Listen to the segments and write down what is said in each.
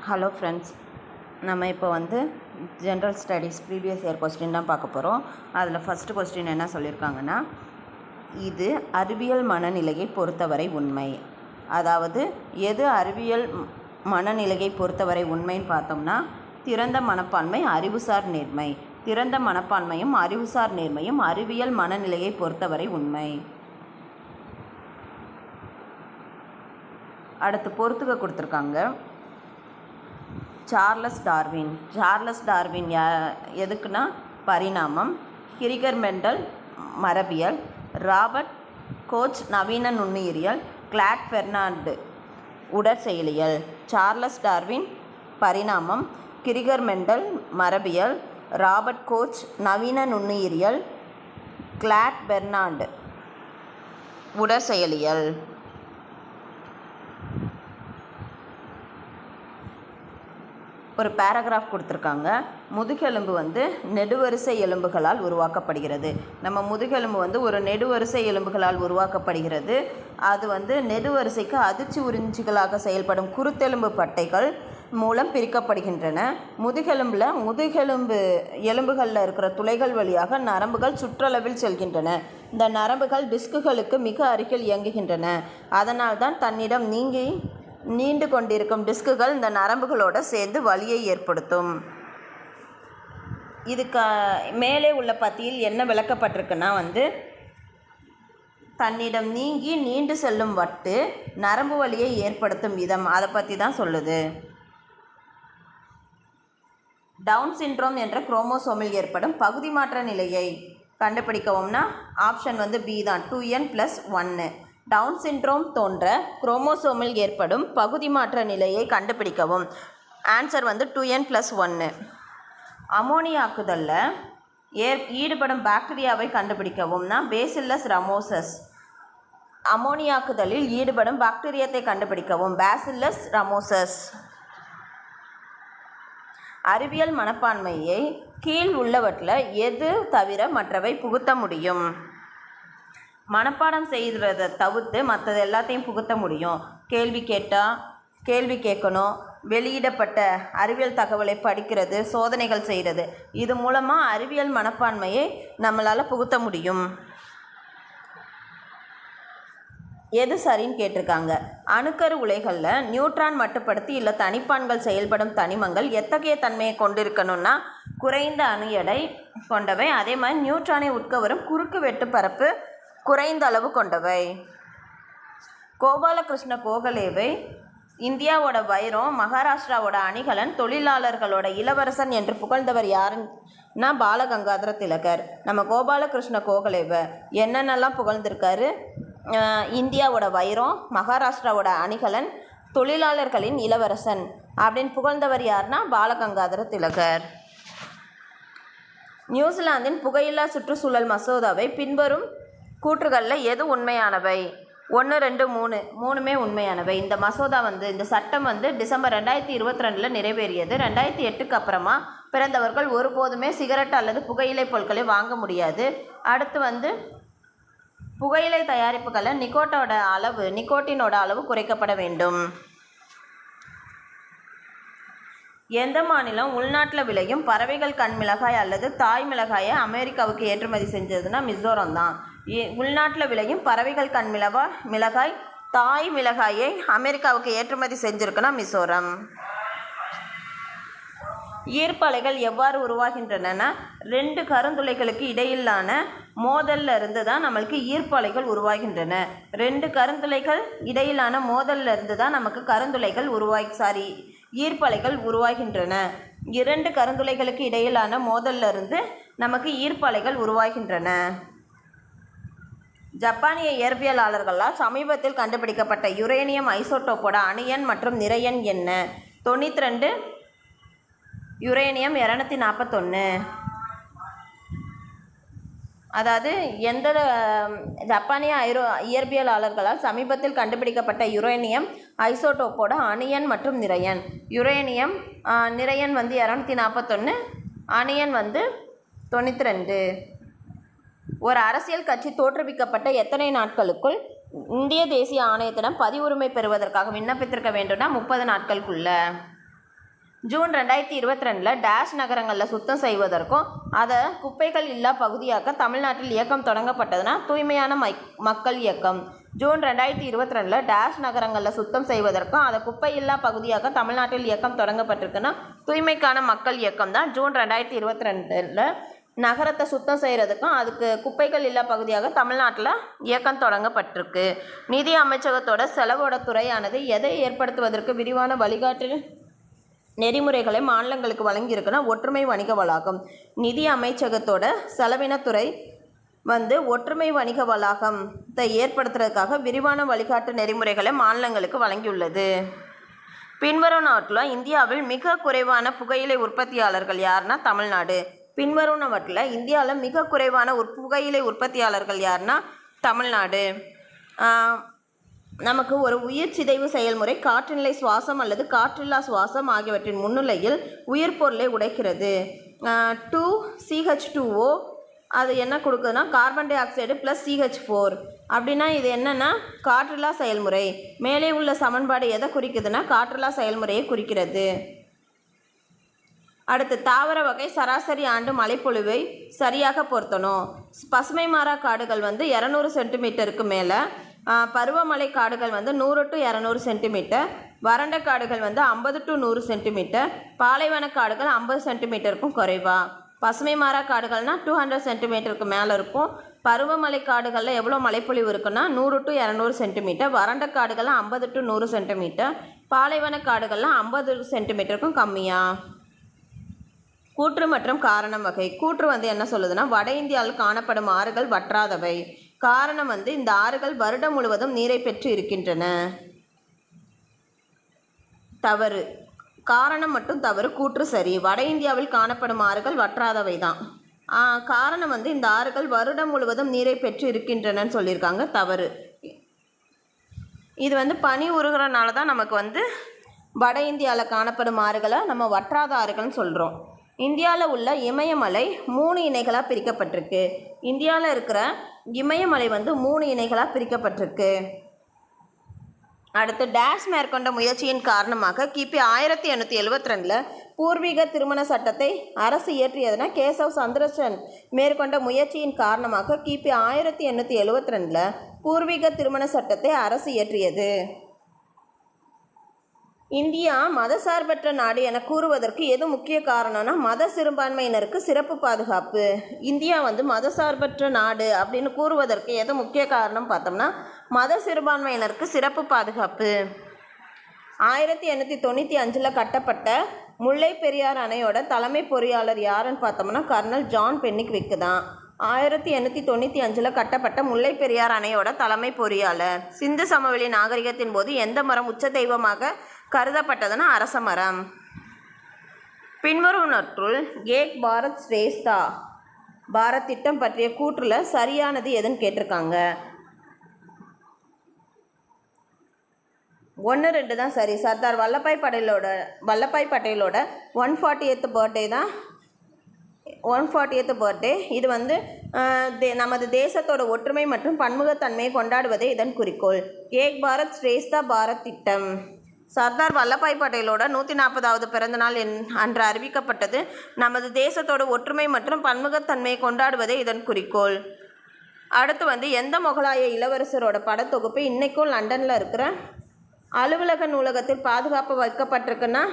Hello friends, நம்ம இப்போ general studies previous year question தான் பார்க்க போகிறோம். அதில் ஃபஸ்ட்டு கொஸ்டின் என்ன சொல்லியிருக்காங்கன்னா, இது அறிவியல் மனநிலையை பொறுத்தவரை உண்மை. அதாவது எது அறிவியல் மனநிலையை பொறுத்தவரை உண்மைன்னு பார்த்தோம்னா, திறந்த மனப்பான்மை, அறிவுசார் நேர்மை. திறந்த மனப்பான்மையும் அறிவுசார் நேர்மையும் அறிவியல் மனநிலையை பொறுத்தவரை உண்மை. அடுத்து பொறுத்துக்க கொடுத்துருக்காங்க. சார்லஸ் டார்வின் எதுக்குன்னா பரிணாமம், கிரிகர் மெண்டல் மரபியல், ராபர்ட் கோச் நவீன நுண்ணுயிரியல், கிளாட் பெர்னாண்டு உடற்செயலியல். சார்லஸ் டார்வின் பரிணாமம், கிரிகர் மெண்டல் மரபியல், ராபர்ட் கோச் நவீன நுண்ணுயிரியல், கிளாட் பெர்னாண்டு உடற்செயலியல். ஒரு பேராகிராஃப் கொடுத்துருக்காங்க. முதுகெலும்பு நெடுவரிசை எலும்புகளால் உருவாக்கப்படுகிறது. நம்ம முதுகெலும்பு ஒரு நெடுவரிசை எலும்புகளால் உருவாக்கப்படுகிறது. அது நெடுவரிசைக்கு அதிர்ச்சி உறிஞ்சிகளாக செயல்படும் குருத்தெலும்பு பட்டைகள் மூலம் பிரிக்கப்படுகின்றன. முதுகெலும்பு எலும்புகளில் இருக்கிற துளைகள் வழியாக நரம்புகள் சுற்றளவில் செல்கின்றன. இந்த நரம்புகள் டிஸ்குகளுக்கு மிக அருகில் இயங்குகின்றன. அதனால்தான் தன்னிடம் நீண்டு கொண்டிருக்கும் டிஸ்குகள் இந்த நரம்புகளோடு சேர்ந்து வலியை ஏற்படுத்தும். இதுக்கு மேலே உள்ள பத்தியில் என்ன விளக்கப்பட்டிருக்குன்னா, தன்னிடம் நீண்டு செல்லும் வட்டு நரம்பு வலியை ஏற்படுத்தும் விதம், அதை பற்றி தான் சொல்லுது. டவுன் சிண்ட்ரோம் என்ற குரோமோசோமில் ஏற்படும் பகுதி மாற்ற நிலையை கண்டுபிடிக்கவும்னா ஆப்ஷன் பி தான், 2n+1. டவுன் சிண்ட்ரோம் தோன்ற குரோமோசோமில் ஏற்படும் பகுதி மாற்ற நிலையை கண்டுபிடிக்கவும். Answer 2n+1. அமோனியாக்குதலில் ஈடுபடும் பாக்டீரியாவை கண்டுபிடிக்கவும்னா பேசில்லஸ் ரமோசஸ். அமோனியாக்குதலில் ஈடுபடும் பாக்டீரியத்தை கண்டுபிடிக்கவும் பேசில்லஸ் ரமோசஸ். அறிவியல் மனப்பான்மையை கீழ் உள்ளவற்றில் எது தவிர மற்றவை புகுத்த முடியும்? மனப்பாடம் செய்கிறத தவிர்த்து மற்றது எல்லாத்தையும் புகுத்த முடியும். கேள்வி கேட்கணும், வெளியிடப்பட்ட அறிவியல் தகவலை படிக்கிறது, சோதனைகள் செய்கிறது. இது மூலமாக அறிவியல் மனப்பான்மையை நம்மளால் புகுத்த முடியும். எது சரின்னு கேட்டிருக்காங்க. அணுக்கரு உலைகளில் நியூட்ரான் மட்டுப்படுத்தி இல்லை தனிப்பான்கள் செயல்படும் தனிமங்கள் எத்தகைய தன்மையை கொண்டிருக்கணும்னா குறைந்த அணு எடை கொண்டவை. அதே மாதிரி நியூட்ரானை உட்கவரும் குறுக்கு வெட்டு பரப்பு குறைந்த அளவு கொண்டவை. கோபாலகிருஷ்ண கோகலேவை இந்தியாவோட வைரம், மகாராஷ்டிராவோட அணிகலன், தொழிலாளர்களோட இளவரசன் என்று புகழ்ந்தவர் யாருன்னா பாலகங்காதர திலகர். நம்ம கோபாலகிருஷ்ண கோகலேவை என்னென்னலாம் புகழ்ந்திருக்காரு? இந்தியாவோட வைரம், மகாராஷ்டிராவோட அணிகலன், தொழிலாளர்களின் இளவரசன் அப்படின்னு புகழ்ந்தவர் யாருன்னா பாலகங்காதர திலகர். நியூசிலாந்தின் புகையில்லா சுற்றுச்சூழல் மசோதாவை பின்வரும் கூற்றுகளில் எது உண்மையானவை? 1, 2, 3 மூணுமே உண்மையானவை. இந்த மசோதா இந்த சட்டம் டிசம்பர் 2022 நிறைவேறியது. 2008க்கு அப்புறமா பிறந்தவர்கள் ஒருபோதுமே சிகரெட் அல்லது புகையிலை பொருட்களை வாங்க முடியாது. அடுத்து புகையிலை தயாரிப்புகளில் நிக்கோட்டினோட அளவு குறைக்கப்பட வேண்டும். எந்த மாநிலம் உள்நாட்டில் விளையும் பறவைகள் கண் மிளகாய் அல்லது தாய் மிளகாயை அமெரிக்காவுக்கு ஏற்றுமதி செஞ்சதுன்னா மிசோரம் தான். உள்நாட்டில் விளையும் பறவைகள் கண் மிளகாய் தாய் மிளகாயை அமெரிக்காவுக்கு ஏற்றுமதி செஞ்சுருக்குன்னா மிசோரம். ஈர்ப்பலைகள் எவ்வாறு உருவாகின்றன? 2 கருந்துளைகளுக்கு இடையிலான மோதல்ல இருந்து தான் நம்மளுக்கு ஈர்ப்பலைகள் உருவாகின்றன. 2 கருந்துளைகள் இடையிலான மோதல்ல இருந்து தான் நமக்கு ஈர்ப்பலைகள் உருவாகின்றன. 2 கருந்துளைகளுக்கு இடையிலான மோதல்ல இருந்து நமக்கு ஈர்ப்பலைகள் உருவாகின்றன. ஜப்பானிய இயற்பியலாளர்களால் சமீபத்தில் கண்டுபிடிக்கப்பட்ட யுரேனியம் ஐசோடோப்போட அணு எண் மற்றும் நிறை எண் என்ன? 92, யுரேனியம் 241. அதாவது எந்த ஜப்பானிய இயற்பியலாளர்களால் சமீபத்தில் கண்டுபிடிக்கப்பட்ட யுரேனியம் ஐசோடோப்போட அணு எண் மற்றும் நிறை எண். யுரேனியம் நிறை எண் 241, அணு எண் 92. ஒரு அரசியல் கட்சி தோற்றுவிக்கப்பட்ட எத்தனை நாட்களுக்குள் இந்திய தேசிய ஆணையத்திடம் பதிவுரிமை பெறுவதற்காக விண்ணப்பித்திருக்க வேண்டும்னா 30 நாட்களுக்குள்ள. ஜூன் 2022 டேஷ் நகரங்களில் சுத்தம் செய்வதற்கும் அதை குப்பைகள் இல்லா பகுதியாக்க தமிழ்நாட்டில் இயக்கம் தொடங்கப்பட்டதுன்னா தூய்மையான மக்கள் இயக்கம். ஜூன் 2022 டேஷ் நகரங்களில் சுத்தம் செய்வதற்கும் அதை குப்பை இல்லா பகுதியாக்க தமிழ்நாட்டில் இயக்கம் தொடங்கப்பட்டிருக்குன்னா தூய்மைக்கான மக்கள் இயக்கம் தான். ஜூன் 2022 நகரத்தை சுத்தம் செய்கிறதுக்கும் அதுக்கு குப்பைகள் இல்லா பகுதியாக தமிழ்நாட்டில் இயக்கம் தொடங்கப்பட்டிருக்கு. நிதி அமைச்சகத்தோட செலவோட துறையானது எதை ஏற்படுத்துவதற்கு விரிவான வழிகாட்டு நெறிமுறைகளை மாநிலங்களுக்கு வழங்கியிருக்குன்னா ஒற்றுமை வணிக வளாகம். நிதி அமைச்சகத்தோட செலவினத்துறை ஒற்றுமை வணிக வளாகத்தை ஏற்படுத்துறதுக்காக விரிவான வழிகாட்டு நெறிமுறைகளை மாநிலங்களுக்கு வழங்கியுள்ளது. பின்வரும் நாட்டில் இந்தியாவில் மிக குறைவான புகையிலை உற்பத்தியாளர்கள் யாருன்னா தமிழ்நாடு. பின்வருவனவற்றில் இந்தியாவில் மிக குறைவான புகையிலை உற்பத்தியாளர்கள் யாருன்னா தமிழ்நாடு. நமக்கு ஒரு உயிர் சிதைவு செயல்முறை காற்றுநிலை சுவாசம் அல்லது காற்றில்லா சுவாசம் ஆகியவற்றின் முன்னிலையில் உயிர் பொருளை உடைக்கிறது. 2CH2O அது என்ன கொடுக்குதுன்னா carbon dioxide plus CH4. அப்படின்னா இது என்னென்னா காற்றில்லா செயல்முறை. மேலே உள்ள சமன்பாடு எதை குறிக்குதுன்னா காற்றில்லா செயல்முறையை குறிக்கிறது. அடுத்து தாவர வகை சராசரி ஆண்டு மழைப்பொழிவை சரியாக பொருத்தணும். பசுமை மாறா காடுகள் 200 சென்டிமீட்டருக்கு மேலே, பருவமழை காடுகள் 100 to 200 சென்டிமீட்டர், வறண்ட காடுகள் 50 to 100 சென்டிமீட்டர், பாலைவன காடுகள் 50 சென்டிமீட்டருக்கும் குறைவா. பசுமை மாறா காடுகள்னால் 200 சென்டிமீட்டருக்கு மேலே இருக்கும். பருவமழை காடுகளில் எவ்வளோ மழைப்பொழிவு இருக்குன்னா 100 to 200 சென்டிமீட்டர், வறண்ட காடுகள்லாம் 50 to 100 சென்டிமீட்டர், பாலைவன காடுகள்லாம் 50 சென்டிமீட்டருக்கும் கம்மியாக. கூற்று மற்றும் காரணம் வகை. கூற்று என்ன சொல்லுதுன்னா வட இந்தியாவில் காணப்படும் ஆறுகள் வற்றாதவை. காரணம் இந்த ஆறுகள் வருடம் முழுவதும் நீரை பெற்று இருக்கின்றன. தவறு. காரணம் மட்டும் தவறு, கூற்று சரி. வட இந்தியாவில் காணப்படும் ஆறுகள் வற்றாதவை தான். காரணம் இந்த ஆறுகள் வருடம் முழுவதும் நீரை பெற்று இருக்கின்றனன்னு சொல்லியிருக்காங்க, தவறு. இது பனி உருகிறனால தான் நமக்கு வட இந்தியாவில் காணப்படும் ஆறுகளை நம்ம வற்றாத ஆறுகள்னு சொல்கிறோம். இந்தியாவில் உள்ள இமயமலை 3 இணைகளாக பிரிக்கப்பட்டிருக்கு. இந்தியாவில் இருக்கிற இமயமலை 3 இணைகளாக பிரிக்கப்பட்டிருக்கு. அடுத்து டேஷ் மேற்கொண்ட முயற்சியின் காரணமாக கிபி 1872 பூர்வீக திருமண சட்டத்தை அரசு இயற்றியதுனா கேசவ் சந்திரசன் மேற்கொண்ட முயற்சியின் காரணமாக கிபி 1872 பூர்வீக திருமண சட்டத்தை அரசு இயற்றியது. இந்தியா மதசார்பற்ற நாடு என கூறுவதற்கு எது முக்கிய காரணம்னா மத சிறுபான்மையினருக்கு சிறப்பு பாதுகாப்பு. இந்தியா மதசார்பற்ற நாடு அப்படின்னு கூறுவதற்கு எது முக்கிய காரணம் பார்த்தோம்னா மத சிறுபான்மையினருக்கு சிறப்பு பாதுகாப்பு. 1895 கட்டப்பட்ட முல்லை பெரியார் அணையோட தலைமை பொறியாளர் யாருன்னு பார்த்தோம்னா கர்னல் ஜான் பென்னிக்விக் தான். 1895 கட்டப்பட்ட முல்லை பெரியார் அணையோட தலைமை பொறியாளர். சிந்து சமவெளி நாகரிகத்தின் போது எந்த மரம் உச்ச தெய்வமாக கருதப்பட்டதுன்னா அரச மரம். பின்வருவனற்றுள் ஏக் பாரத் ஸ்ரேஷ்டா பாரத் திட்டம் பற்றிய கூற்றுல சரியானது எதுன்னு கேட்டிருக்காங்க. 1, 2 தான் சரி. சர்தார் வல்லபாய் பட்டேலோட 140th பர்த்டே தான் 140th பர்த்டே. இது நமது தேசத்தோட ஒற்றுமை மற்றும் பன்முகத்தன்மையை கொண்டாடுவதே இதன் குறிக்கோள். ஏக் பாரத் ஸ்ரேஷ்டா பாரத் திட்டம் சர்தார் வல்லபாய் பட்டேலோட 140வது பிறந்தநாள் அன்று அறிவிக்கப்பட்டது. நமது தேசத்தோட ஒற்றுமை மற்றும் பன்முகத்தன்மையை கொண்டாடுவதே இதன் குறிக்கோள். அடுத்து எந்த முகலாய இளவரசரோட படத்தொகுப்பு இன்றைக்கும் லண்டனில் இருக்கிற அலுவலக நூலகத்தில் பாதுகாப்பு வைக்கப்பட்டிருக்குன்னா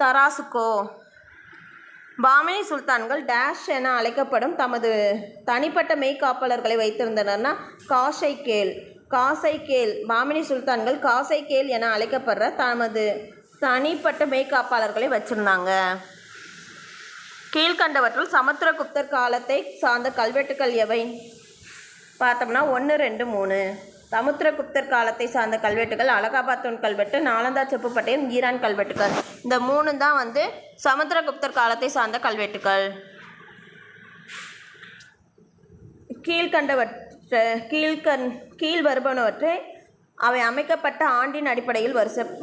தராசுக்கோ. பாமினி சுல்தான்கள் டேஷ் என அழைக்கப்படும் தமது தனிப்பட்ட மெய்காப்பாளர்களை வைத்திருந்தனர்னா காசை கேல். பாமினி சுல்தான்கள் காசை கேல் என அழைக்கப்படுற தமது தனிப்பட்ட மெய்காப்பாளர்களை வச்சுருந்தாங்க. கீழ்கண்டவற்றுள் சமுத்திரகுப்தர் காலத்தை சார்ந்த கல்வெட்டுக்கள் எவை பார்த்தோம்னா 1, 2, 3. சமுத்திரகுப்தர் காலத்தை சார்ந்த கல்வெட்டுகள் அலகாபாத் தூண் கல்வெட்டு, நாலந்தா செப்புப்பட்டயம், ஈரான் கல்வெட்டுகள். இந்த 3 தான் சமுத்திரகுப்தர் காலத்தை சார்ந்த கல்வெட்டுகள். கீழ் வருபனவற்றை அவை அமைக்கப்பட்ட ஆண்டின் அடிப்படையில்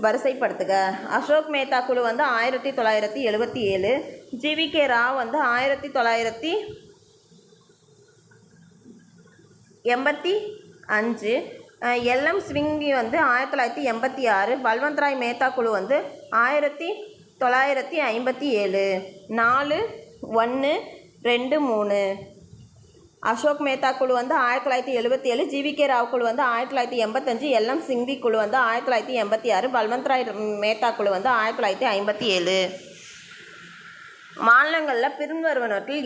வரிசைப்படுத்துக. அசோக் மேத்தா குழு 1977, GVK ராவ் 1985, LM ஸ்விங்கி 1986, பல்வந்த் ராய் மேத்தா குழு 1990. 1957, 4/1/2/3. அசோக் மேத்தா குழு வந்து 1977, ஜிவிகே ராவ் குழு வந்து 1985, எல்எம் சிங்வி குழு வந்து 1986, பல்வந்த் ராய் மேத்தா குழு வந்து 1957. மாநிலங்களில் பின்வருவனவற்றில்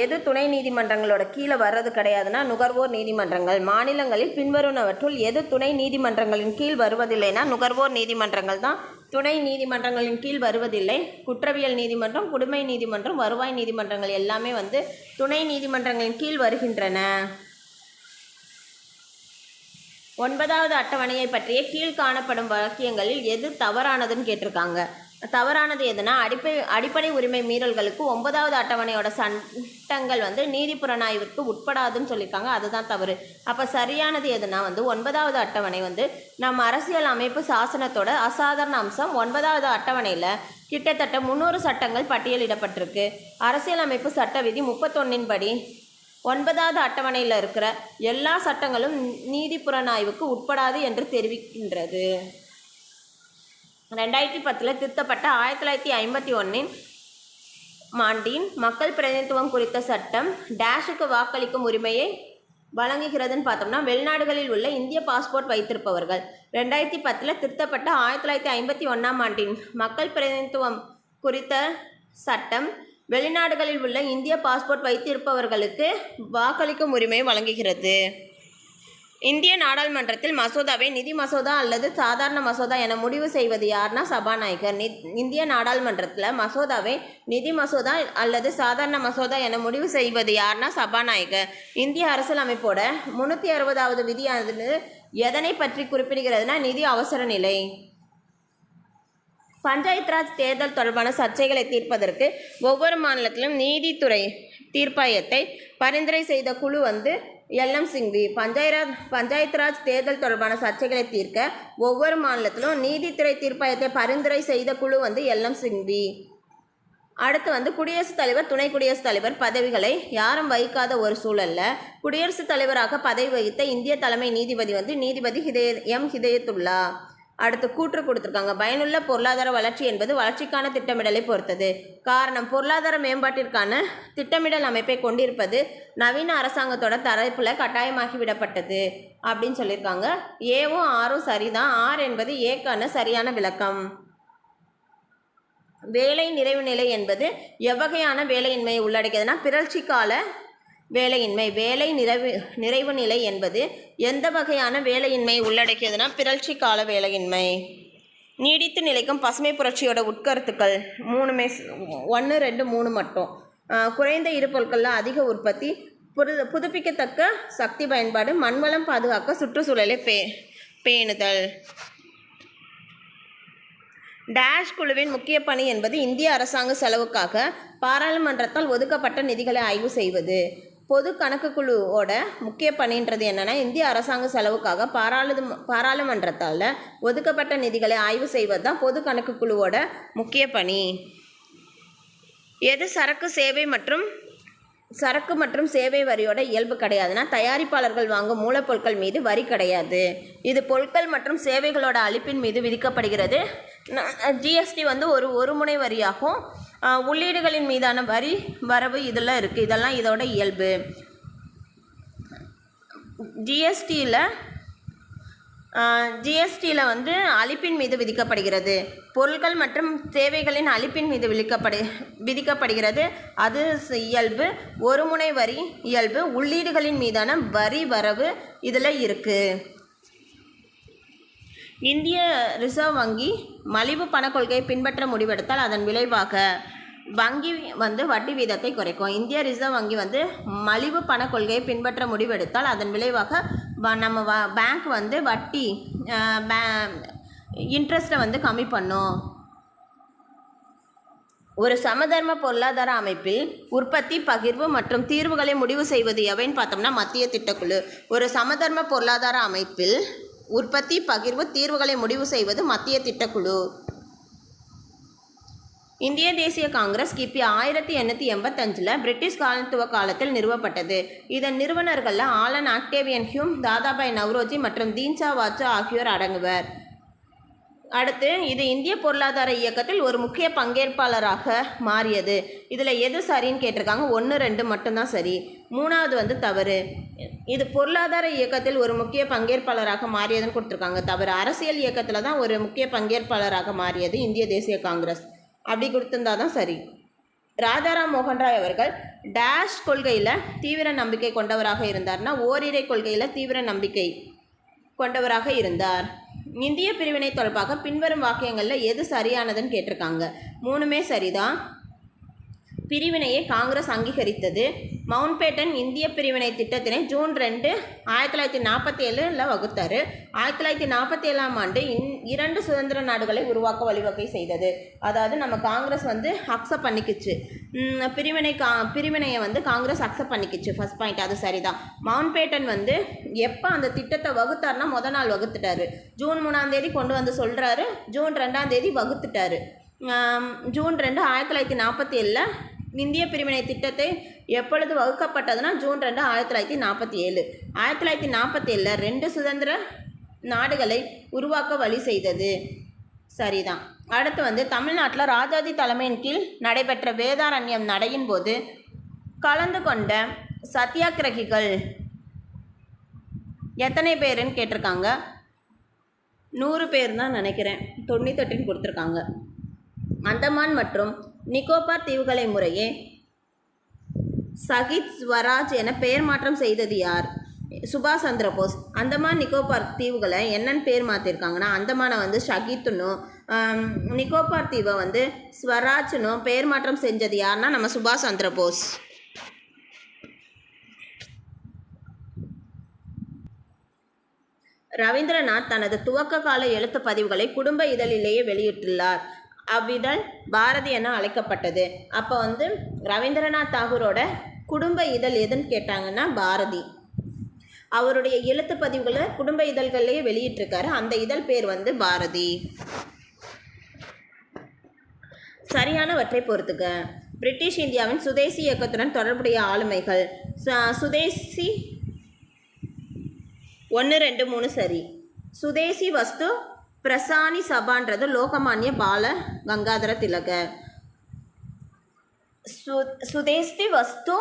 எது துணை நீதிமன்றங்களோட கீழே வர்றது கிடையாதுன்னா நுகர்வோர் நீதிமன்றங்கள். மாநிலங்களில் பின்வருவனவற்றுள் எது துணை நீதிமன்றங்களின் கீழ் வருவதில்லைன்னா நுகர்வோர் நீதிமன்றங்கள் தான் துணை நீதிமன்றங்களின் கீழ் வருவதில்லை. குற்றவியல் நீதிமன்றம், குடிமை நீதிமன்றம், வருவாய் நீதிமன்றங்கள் எல்லாமே வந்து துணை நீதிமன்றங்களின் கீழ் வருகின்றன. 9வது அட்டவணையை பற்றிய கீழ் காணப்படும் வாக்கியங்களில் எது தவறானதுன்னு கேட்டிருக்காங்க. தவறானது எதுனா அடிப்படை உரிமை மீறல்களுக்கு 9வது அட்டவணையோட சட்டங்கள் வந்து நீதி புலனாய்விற்கு உட்படாதுன்னு சொல்லியிருக்காங்க. அதுதான் தவறு. அப்போ சரியானது எதுனா வந்து 9வது அட்டவணை வந்து நம்ம அரசியல் அமைப்பு சாசனத்தோட அசாதாரண அம்சம். 9வது அட்டவணையில் கிட்டத்தட்ட 300 சட்டங்கள் பட்டியலிடப்பட்டிருக்கு. அரசியல் அமைப்பு சட்ட விதி 31 படி 9வது அட்டவணையில் இருக்கிற எல்லா சட்டங்களும் நீதி புலனாய்வுக்கு உட்படாது என்று தெரிவிக்கின்றது. 2010 திருத்தப்பட்ட 1951 ஆண்டின் மக்கள் பிரதிநிதித்துவம் குறித்த சட்டம் டேஷுக்கு வாக்களிக்கும் உரிமையை வழங்குகிறதுன்னு பார்த்தோம்னா வெளிநாடுகளில் உள்ள இந்திய பாஸ்போர்ட் வைத்திருப்பவர்கள். 2010 திருத்தப்பட்ட 1951 ஆண்டின் மக்கள் பிரதிநிதித்துவம் குறித்த சட்டம் வெளிநாடுகளில் உள்ள இந்திய பாஸ்போர்ட் வைத்திருப்பவர்களுக்கு வாக்களிக்கும் உரிமையை வழங்குகிறது. இந்திய நாடாளுமன்றத்தில் மசோதாவை நிதி மசோதா அல்லது சாதாரண மசோதா என முடிவு செய்வது யார்னா சபாநாயகர். இந்திய நாடாளுமன்றத்தில் மசோதாவை நிதி மசோதா அல்லது சாதாரண மசோதா என முடிவு செய்வது யார்னா சபாநாயகர். இந்திய அரசியலமைப்போட 360வது விதியானது எதனை பற்றி குறிப்பிடுகிறதுனா நிதி அவசர நிலை. பஞ்சாயத் ராஜ் தேர்தல் தொடர்பான சர்ச்சைகளை தீர்ப்பதற்கு ஒவ்வொரு மாநிலத்திலும் நீதித்துறை தீர்ப்பாயத்தை பரிந்துரை செய்த குழு வந்து எல்எம் சிங்வி. பஞ்சாயத் ராஜ் தேர்தல் தொடர்பான சர்ச்சைகளை தீர்க்க ஒவ்வொரு மாநிலத்திலும் நீதித்துறை தீர்ப்பாயத்தை பரிந்துரை செய்த குழு வந்து எல்எம் சிங்வி. அடுத்து வந்து குடியரசுத் தலைவர், துணை குடியரசுத் தலைவர் பதவிகளை யாரும் வகிக்காத ஒரு சூழலில் குடியரசுத் தலைவராக பதவி வகித்த இந்திய தலைமை நீதிபதி வந்து நீதிபதி ஹிதயத்துல்லா. அடுத்து கூற்று கொடுத்துருக்காங்க. பயனுள்ள பொருளாதார வளர்ச்சி என்பது வளர்ச்சிக்கான திட்டமிடலை பொறுத்தது. காரணம், பொருளாதார மேம்பாட்டிற்கான திட்டமிடல் அமைப்பை கொண்டிருப்பது நவீன அரசாங்கத்தோட தரப்பில் கட்டாயமாகிவிடப்பட்டது அப்படின்னு சொல்லியிருக்காங்க. ஏவும் ஆரும் சரிதான். ஆர் என்பது ஏக்கான சரியான விளக்கம். வேலை நிறைவு நிலை என்பது எவ்வகையான வேலையின்மையை உள்ளடக்கியதுன்னா பிறழ்ச்சி கால வேலையின்மை. வேலை நிறைவு நிலை என்பது எந்த வகையான வேலையின்மையை உள்ளடக்கியதுன்னா பிறழ்ச்சி கால வேலையின்மை. நீடித்து நிலைக்கும் பசுமை புரட்சியோட உட்கருத்துக்கள் 1, 2, 3 மட்டும். குறைந்த இடுபொருட்களில் அதிக உற்பத்தி, புதுப்பிக்கத்தக்க சக்தி பயன்பாடு, மண்வளம் பாதுகாக்க, சுற்றுச்சூழலை பேணுதல். டேஷ் குழுவின் முக்கிய பணி என்பது இந்திய அரசாங்க செலவுக்காக பாராளுமன்றத்தால் ஒதுக்கப்பட்ட நிதிகளை ஆய்வு செய்வது. பொது கணக்கு குழுவோட முக்கிய பணின்றது என்னென்னா இந்திய அரசாங்க செலவுக்காக பாராளுமன்றத்தால் ஒதுக்கப்பட்ட நிதிகளை ஆய்வு செய்வது தான் பொது கணக்கு குழுவோட முக்கிய பணி. எது சரக்கு மற்றும் சேவை வரியோட இயல்பு கிடையாதுன்னா தயாரிப்பாளர்கள் வாங்கும் மூலப்பொருட்கள் மீது வரி கிடையாது. இது பொருட்கள் மற்றும் சேவைகளோட அளிப்பின் மீது விதிக்கப்படுகிறது. ஜிஎஸ்டி வந்து ஒரு முனை வரியாகும். உள்ளீடுகளின் மீதான வரி வரவு இதெல்லாம் இருக்குது. இதெல்லாம் இதோட இயல்பு. ஜிஎஸ்டியில் வந்து அளிப்பின் மீது விதிக்கப்படுகிறது. பொருட்கள் மற்றும் சேவைகளின் அளிப்பின் மீது விதிக்கப்படுகிறது. அது இயல்பு. ஒரு முனை வரி இயல்பு. உள்ளீடுகளின் மீதான வரி வரவு இதில் இருக்குது. இந்திய ரிசர்வ் வங்கி மலிவு பண கொள்கையை பின்பற்ற முடிவெடுத்தால் அதன் விளைவாக வங்கி வந்து வட்டி வீதத்தை குறைக்கும். இந்திய ரிசர்வ் வங்கி வந்து மலிவு பண கொள்கையை பின்பற்ற முடிவெடுத்தால் அதன் விளைவாக நம்ம பேங்க் வந்து வட்டி இன்ட்ரெஸ்ட்டை வந்து கம்மி பண்ணும். ஒரு சமதர்ம பொருளாதார அமைப்பில் உற்பத்தி, பகிர்வு மற்றும் தீர்வுகளை முடிவு செய்வது எவைன்னு பார்த்தோம்னா மத்திய திட்டக்குழு. ஒரு சமதர்ம பொருளாதார அமைப்பில் உற்பத்தி, பகிர்வு, தீர்வுகளை முடிவு செய்வது மத்திய திட்டக்குழு. இந்திய தேசிய காங்கிரஸ் கிபி 1885 பிரிட்டிஷ் காலனித்துவ காலத்தில் நிறுவப்பட்டது. இதன் நிறுவனர்களில் Allan Octavian Hume, Dadabhai Naoroji மற்றும் தீன்சா வாட்சா ஆகியோர் அடங்குவர். அடுத்து இது இந்திய பொருளாதார இயக்கத்தில் ஒரு முக்கிய பங்கேற்பாளராக மாறியது. இதில் எது சரின்னு கேட்டிருக்காங்க. 1, 2 மட்டும்தான் சரி. 3வது தவறு. இது பொருளாதார இயக்கத்தில் ஒரு முக்கிய பங்கேற்பாளராக மாறியதுன்னு கொடுத்துருக்காங்க. தவறு. அரசியல் இயக்கத்தில் தான் ஒரு முக்கிய பங்கேற்பாளராக மாறியது இந்திய தேசிய காங்கிரஸ். அப்படி கொடுத்துருந்தா தான் சரி. ராஜாராம் மோகன் ராய் அவர்கள் டேஷ் கொள்கையில் தீவிர நம்பிக்கை கொண்டவராக இருந்தார்னா ஓரிரை கொள்கையில் தீவிர நம்பிக்கை கொண்டவராக இருந்தார். இந்திய பிரிவினை தொடர்பாக பின்வரும் வாக்கியங்களில் எது சரியானதுன்னு கேட்டிருக்காங்க. 3மே சரிதான். பிரிவினையை காங்கிரஸ் அங்கீகரித்தது. மவுண்ட்பேட்டன் இந்திய பிரிவினை திட்டத்தினை ஜூன் 2, 1947 வகுத்தார். 1947ஆம் ஆண்டு 2 சுதந்திர நாடுகளை உருவாக்க வழிவகை செய்தது. அதாவது நம்ம காங்கிரஸ் அக்செப்ட் பண்ணிக்கிச்சு. பிரிவினையை காங்கிரஸ் அக்செப்ட் பண்ணிக்கிச்சு. ஃபர்ஸ்ட் பாயிண்ட் அது சரிதான். மவுண்ட்பேட்டன் எப்போ அந்த திட்டத்தை வகுத்தார்னா முதல் நாள் வகுத்துட்டாரு. ஜூன் 3ஆம் தேதி கொண்டு வந்து சொல்கிறாரு. ஜூன் 2ஆம் தேதி வகுத்துட்டாரு. ஜூன் 2, 1947 இந்திய பிரிவினை திட்டத்தை எப்பொழுது வகுக்கப்பட்டதுன்னா ஜூன் 2, 1947. 1947 2 சுதந்திர நாடுகளை உருவாக்க வழி செய்தது. சரிதான். அடுத்து தமிழ்நாட்டில் ராஜாஜி தலைமையின் கீழ் நடைபெற்ற வேதாரண்யம் நடையின் போது கலந்து கொண்ட சத்தியாகிரகிகள் எத்தனை பேருன்னு கேட்டிருக்காங்க. 100 பேர் தான் நினைக்கிறேன். 98 கொடுத்துருக்காங்க. அந்தமான் மற்றும் நிக்கோபார் தீவுகளை முறையே சகித் ஸ்வராஜ் என பெயர் மாற்றம் செய்தது யார்? சுபாஷ் சந்திர போஸ். அந்தமான் நிக்கோபார் தீவுகளை என்னன்னு பேர் மாற்றிருக்காங்கன்னா அந்தமானை ஷகித்துன்னும் நிக்கோபார் தீவை ஸ்வராஜ்னும் பெயர் மாற்றம் செஞ்சது யாருன்னா நம்ம சுபாஷ் சந்திர போஸ். ரவீந்திரநாத் தனது துவக்க கால எழுத்து பதிவுகளை குடும்ப இதழிலேயே வெளியிட்டுள்ளார். அவ்விதழ் பாரதி என அழைக்கப்பட்டது. அப்போ ரவீந்திரநாத் தாகூரோட குடும்ப இதழ் எதுன்னு கேட்டாங்கன்னா பாரதி. அவருடைய எழுத்து பதிவுகளை குடும்ப இதழ்கள்லேயே வெளியிட்டிருக்காரு. அந்த இதழ் பேர் பாரதி. சரியானவற்றை பொறுத்துக்க. பிரிட்டிஷ் இந்தியாவின் சுதேசி இயக்கத்துடன் தொடர்புடைய ஆளுமைகள். சுதேசி 1, 2, 3 சரி. சுதேசி வஸ்து பிரசானி சபான்றது லோகமானிய பால கங்காதர திலகர். சுதேசி வஸ்து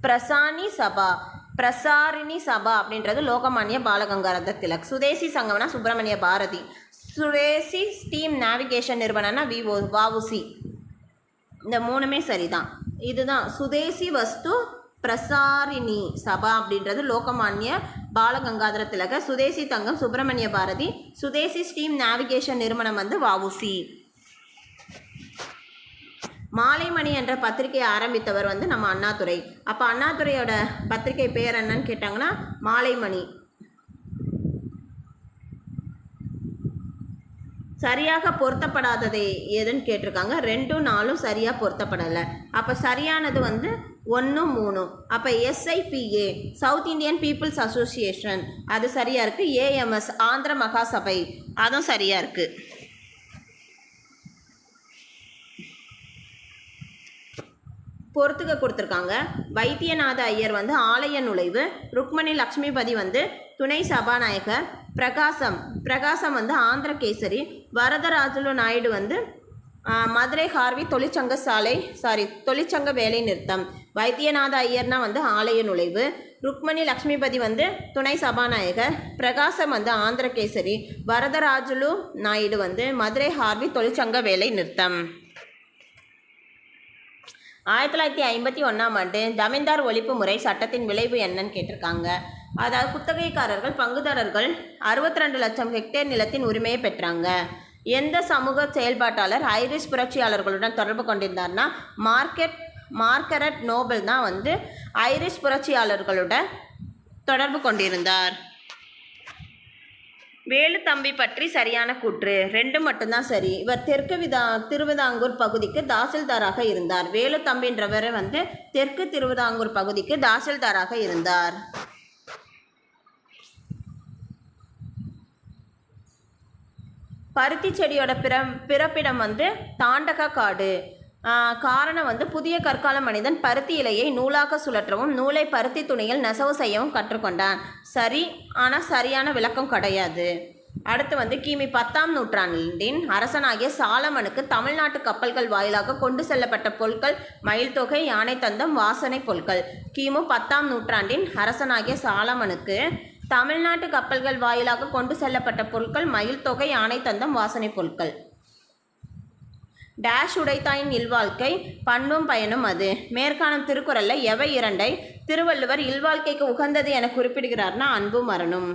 பிரசானி சபா, பிரசாரிணி சபா அப்படின்றது லோகமானிய பாலகங்காதர திலக். சுதேசி சங்கம்னா சுப்பிரமணிய பாரதி. சுதேசி ஸ்டீம் நேவிகேஷன் நிறுவனம்னா வஉசி. இந்த 3மே சரிதான். இதுதான் சுதேசி வஸ்து பிரசாரிணி சபா அப்படின்றது லோகமானிய பாலகங்காதர திலகர். சுதேசி தங்கம் சுப்பிரமணிய பாரதி. சுதேசி ஸ்டீம் நேவிகேஷன் நிறுவனம் வஉசி. மாலைமணி என்ற பத்திரிகையை ஆரம்பித்தவர் நம்ம அண்ணாதுரை. அப்போ அண்ணாதுரையோட பத்திரிகை பெயர் என்னன்னு கேட்டாங்கன்னா மாலைமணி. சரியாக பொருத்தப்படாததை எதுன்னு கேட்டிருக்காங்க. 2, 4 சரியாக பொருத்தப்படலை. அப்போ சரியானது 1, 3. அப்போ SIPA South Indian People's Association அது சரியாக இருக்குது. AMS ஆந்திர மகாசபை அதுவும் சரியாக இருக்குது. பொறுத்துக்க கொடுத்துருக்காங்க. வைத்தியநாத ஐயர் ஆலய நுழைவு. ருக்மணி லக்ஷ்மிபதி துணை சபாநாயகர். பிரகாசம் ஆந்திர கேசரி. வரதராஜுலு நாயுடு மதுரை ஹார்வி தொழிற்சங்க வேலை நிறுத்தம். வைத்தியநாத ஐயர்னா ஆலய நுழைவு. ருக்மணி லக்ஷ்மிபதி துணை சபாநாயகர். பிரகாசம் ஆந்திர கேசரி. வரதராஜுலு நாயுடு மதுரை ஹார்வி தொழிற்சங்க வேலை நிறுத்தம். 1951ஆம் ஆண்டு ஜமீன்தார் ஒழிப்பு முறை சட்டத்தின் விளைவு என்னன்னு கேட்டிருக்காங்க. அதாவது குத்தகைக்காரர்கள் பங்குதாரர்கள் 62 லட்சம் ஹெக்டேர் நிலத்தின் உரிமையை பெற்றாங்க. எந்த சமூக செயல்பாட்டாளர் ஐரிஷ் புரட்சியாளர்களுடன் தொடர்பு கொண்டிருந்தார்னா மார்கரெட் நோபல் தான் ஐரிஷ் புரட்சியாளர்களுடன் தொடர்பு கொண்டிருந்தார். வேலுத்தம்பி பற்றி சரியான கூற்று. 2 மட்டும்தான் சரி. இவர் தெற்கு திருவிதாங்கூர் பகுதிக்கு தாசில்தாராக இருந்தார். வேலுத்தம்பின்றவர் தெற்கு திருவிதாங்கூர் பகுதிக்கு தாசில்தாராக இருந்தார். பருத்தி செடியோட பிறப்பிடம் தாண்டக காடு. காரணம் புதிய கற்கால மனிதன் பருத்தி இலையை நூலாக சுழற்றவும் நூலை பருத்தி துணியில் நெசவு செய்யவும் கற்றுக்கொண்டான். சரி, ஆனால் சரியான விளக்கம் கிடையாது. அடுத்து வந்து கிமி 10ஆம் நூற்றாண்டின் அரசனாகிய சாலமனுக்கு தமிழ்நாட்டு கப்பல்கள் வாயிலாக கொண்டு செல்லப்பட்ட பொருட்கள் மயில் தொகை, யானை தந்தம், வாசனை பொருட்கள். கிமு 10ஆம் நூற்றாண்டின் அரசனாகிய சாலமனுக்கு தமிழ்நாட்டு கப்பல்கள் வாயிலாக கொண்டு செல்லப்பட்ட பொருட்கள் மயில் தொகை, யானை தந்தம், வாசனை பொருட்கள். டேஷ் உடைத்தாயின் இல்வாழ்க்கை பண்பும் பயனும் அது. மேற்காணும் திருக்குறளில் எவை இரண்டை திருவள்ளுவர் இல்வாழ்க்கைக்கு உகந்தது என குறிப்பிடுகிறார்னா அன்பும் அறனும்.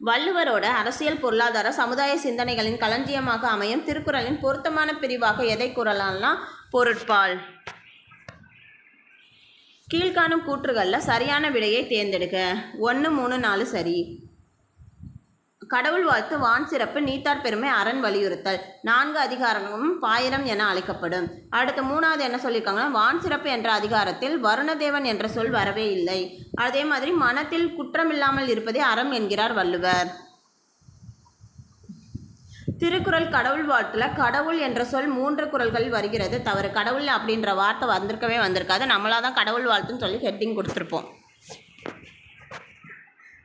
வள்ளுவரோட அரசியல், பொருளாதார, சமுதாய சிந்தனைகளின் களஞ்சியமாக அமையும் திருக்குறளின் பொருத்தமான பிரிவாக எதை கூறலாம்னா பொருட்பால். கீழ்காணும் கூற்றுகளில் சரியான விடையை தேர்ந்தெடுக்க. 1, 3, 4 சரி. கடவுள் வாழ்த்து, வான் சிறப்பு, நீத்தார் பெருமை, அரண் வலியுறுத்தல் 4 அதிகாரங்களும் பாயிரம் என அழைக்கப்படும். அடுத்து 3வது என்ன சொல்லியிருக்காங்கன்னா வான் சிறப்பு என்ற அதிகாரத்தில் வருணதேவன் என்ற சொல் வரவே இல்லை. அதே மாதிரி மனத்தில் குற்றமில்லாமல் இருப்பதே அறம் என்கிறார் வள்ளுவர். திருக்குறள் கடவுள் வாழ்த்துல கடவுள் என்ற சொல் 3 குறள்களில் வருகிறது. தவறு. கடவுள் அப்படின்ற வார்த்தை வந்திருக்காது. நம்மளாக தான் கடவுள் வாழ்த்துன்னு சொல்லி ஹெட்டிங் கொடுத்துருப்போம்.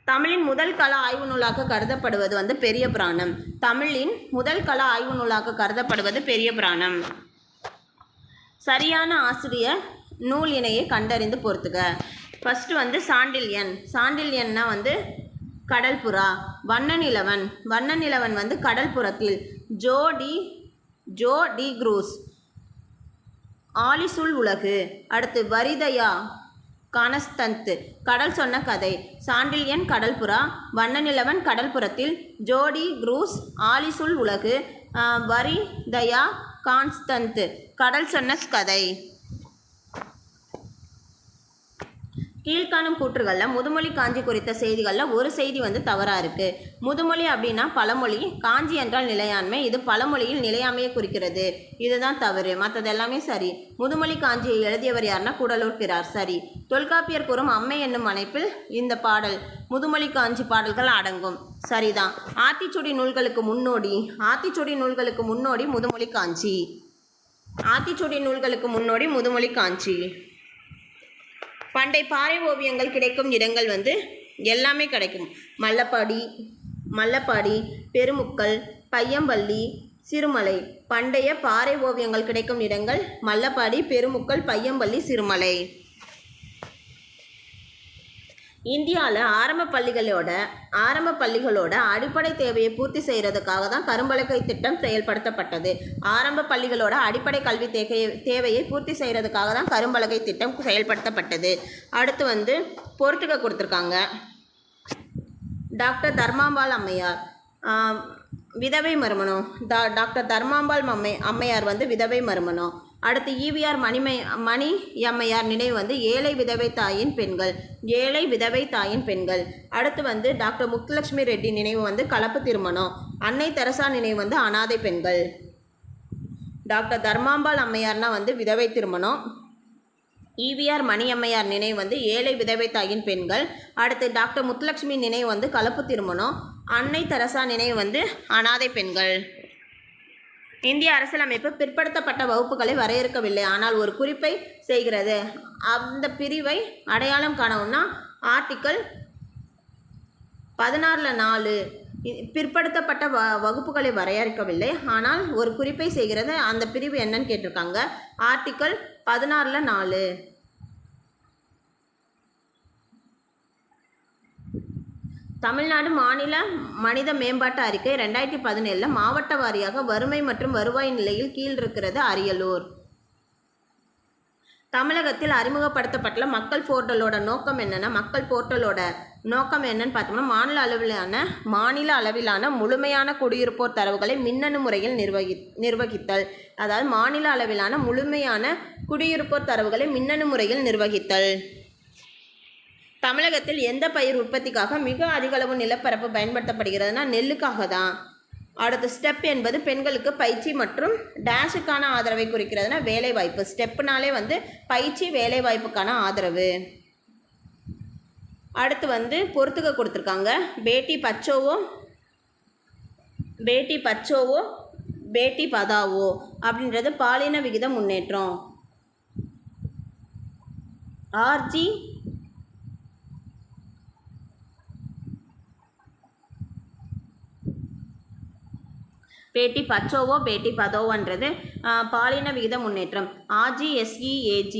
தமிழின் முதல் கள ஆய்வு நூலாக கருதப்படுவது வந்து பெரிய புராணம். தமிழின் முதல் கள ஆய்வு நூலாக கருதப்படுவது பெரிய புராணம். சரியான ஆசிரியர் நூல் இணையை கண்டறிந்து பொறுத்துக. ஃபஸ்ட்டு வந்து சாண்டில்யன். சாண்டில்யன்னா வந்து கடல்புறா. வண்ணநிலவன் வந்து கடல்புறத்தில். ஜோ டி குரூஸ் ஆலிசுல் உலகு. அடுத்து வரிதயா கானஸ்தந்த் கடல் சொன்ன கதை. சாண்டில்யன் கடல்புறா, வண்ணநிலவன் கடல்புறத்தில், ஜோடி குரூஸ் ஆலிசுல் உலகு, வரிதயா கான்ஸ்தந்த் கடல் சொன்ன கதை. கீழ்காணும் கூற்றுகளில் முதுமொழி காஞ்சி குறித்த செய்திகளில் ஒரு செய்தி வந்து தவறாக இருக்குது. முதுமொழி அப்படின்னா பழமொழி, காஞ்சி என்றால் நிலையாண்மை. இது பழமொழியில் நிலையாமையை குறிக்கிறது. இதுதான் தவறு. மற்றது எல்லாமே சரி. முதுமொழி காஞ்சியை எழுதியவர் யாருன்னா கூடலூர் கிரார். சரி. தொல்காப்பியர் கூறும் அம்மை என்னும் அமைப்பில் இந்த பாடல் முதுமொழி காஞ்சி பாடல்கள் அடங்கும். சரிதான். ஆத்திச்சூடி நூல்களுக்கு முன்னோடி முதுமொழி காஞ்சி. ஆத்திச்சூடி நூல்களுக்கு முன்னோடி முதுமொழி காஞ்சி. பண்டை பாறை ஓவியங்கள் கிடைக்கும் இடங்கள் வந்து எல்லாமே கிடைக்கும். மல்லப்பாடி, பெருமுக்கல், பையம்பள்ளி, சிறுமலை. பண்டைய பாறை ஓவியங்கள் கிடைக்கும் இடங்கள் மல்லப்பாடி, பெருமுக்கல், பையம்பள்ளி, சிறுமலை. இந்தியாவில் ஆரம்ப பள்ளிகளோட அடிப்படை தேவையை பூர்த்தி செய்கிறதுக்காக தான் கரும்பலகை திட்டம் செயல்படுத்தப்பட்டது. ஆரம்ப பள்ளிகளோட அடிப்படை கல்வி தேவையை பூர்த்தி செய்கிறதுக்காக தான் கரும்பலகை திட்டம் செயல்படுத்தப்பட்டது. அடுத்து வந்து பொறுத்துக்க கொடுத்துருக்காங்க. டாக்டர் தர்மாம்பாள் அம்மையார் விதவை மறுமணம். டாக்டர் தர்மாம்பாள் அம்மையார் வந்து விதவை மறுமணம். அடுத்து ஈவிஆர் மணி அம்மையார் நினைவு வந்து ஏழை விதவை தாயின் பெண்கள். அடுத்து வந்து டாக்டர் முத்துலட்சுமி ரெட்டி நினைவு வந்து கலப்பு திருமணம். அன்னை தெரசா நினைவு வந்து அனாதை பெண்கள். டாக்டர் தர்மாம்பாள் அம்மையார்னா வந்து விதவை திருமணம். ஈவிஆர் மணி அம்மையார் நினைவு வந்து ஏழை விதவை தாயின் பெண்கள். அடுத்து டாக்டர் முத்துலட்சுமி நினைவு வந்து கலப்பு திருமணம். அன்னை தெரசா நினைவு வந்து அனாதை பெண்கள். இந்திய அரசியலமைப்பு பிற்படுத்தப்பட்ட வகுப்புகளை வரையறுக்கவில்லை, ஆனால் ஒரு குறிப்பை செய்கிறது. அந்த பிரிவை அடையாளம் காணவும்னா ஆர்டிக்கல் 16(4) பிற்படுத்தப்பட்ட வகுப்புகளை வரையறுக்கவில்லை, ஆனால் ஒரு குறிப்பை செய்கிறது. அந்த பிரிவு என்னன்னு கேட்டிருக்காங்க. ஆர்டிக்கல் 16(4). தமிழ்நாடு மாநில மனித மேம்பாட்டு அறிக்கை 2017 மாவட்ட வாரியாக வறுமை மற்றும் வருவாய் நிலையில் கீழ் இருக்கிறது அரியலூர். தமிழகத்தில் அறிமுகப்படுத்தப்பட்டுள்ள மக்கள் போர்ட்டலோட நோக்கம் என்னென்னா என்னன்னு பார்த்தோம்னா மாநில அளவிலான முழுமையான குடியிருப்போர் தரவுகளை மின்னணு முறையில் நிர்வகித்தல். அதாவது மாநில அளவிலான முழுமையான குடியிருப்போர் தரவுகளை மின்னணு முறையில் நிர்வகித்தல். தமிழகத்தில் எந்த பயிர் உற்பத்திக்காக மிக அதிகளவு நிலப்பரப்பு பயன்படுத்தப்படுகிறதுனா நெல்லுக்காக தான். அடுத்த ஸ்டெப் என்பது பெண்களுக்கு பயிற்சி மற்றும் டேஷுக்கான ஆதரவை குறிக்கிறதுனா வேலைவாய்ப்பு. ஸ்டெப்புனாலே வந்து பயிற்சி, வேலைவாய்ப்புக்கான ஆதரவு. அடுத்து வந்து பொறுத்துக்க கொடுத்துருக்காங்க. பேட்டி பச்சோவோ பேட்டி பதாவோ அப்படின்றது பாலின விகித முன்னேற்றம். ஆர்ஜி பேட்டி பச்சோவோ பேட்டி பதோவோன்றது பாலின விகித முன்னேற்றம். RGSEAG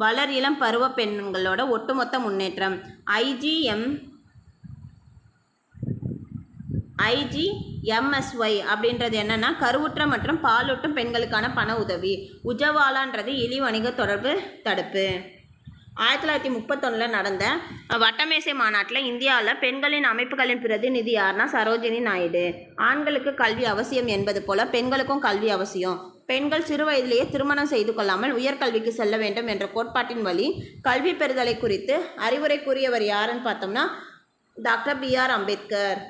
வளர் இளம் பருவ பெண்களோட ஒட்டுமொத்த முன்னேற்றம். IGMSY அப்படின்றது என்னென்னா கருவுற்ற மற்றும் பாலூட்டும் பெண்களுக்கான பண உதவி. உஜவாலான்றது இழி வணிக தொடர்பு தடுப்பு. 1931 நடந்த வட்டமேசை மாநாட்டில் இந்தியாவில் பெண்களின் அமைப்புகளின் பிரதிநிதி யாருன்னா சரோஜினி நாயுடு. ஆண்களுக்கு கல்வி அவசியம் என்பது போல பெண்களுக்கும் கல்வி அவசியம். பெண்கள் சிறு வயதிலேயே திருமணம் செய்து கொள்ளாமல் உயர்கல்விக்கு செல்ல வேண்டும் என்ற கோட்பாட்டின் வழி கல்வி பெறுதலை குறித்து அறிவுரை கூறியவர் யாருன்னு பார்த்தோம்னா டாக்டர் BR அம்பேத்கர்.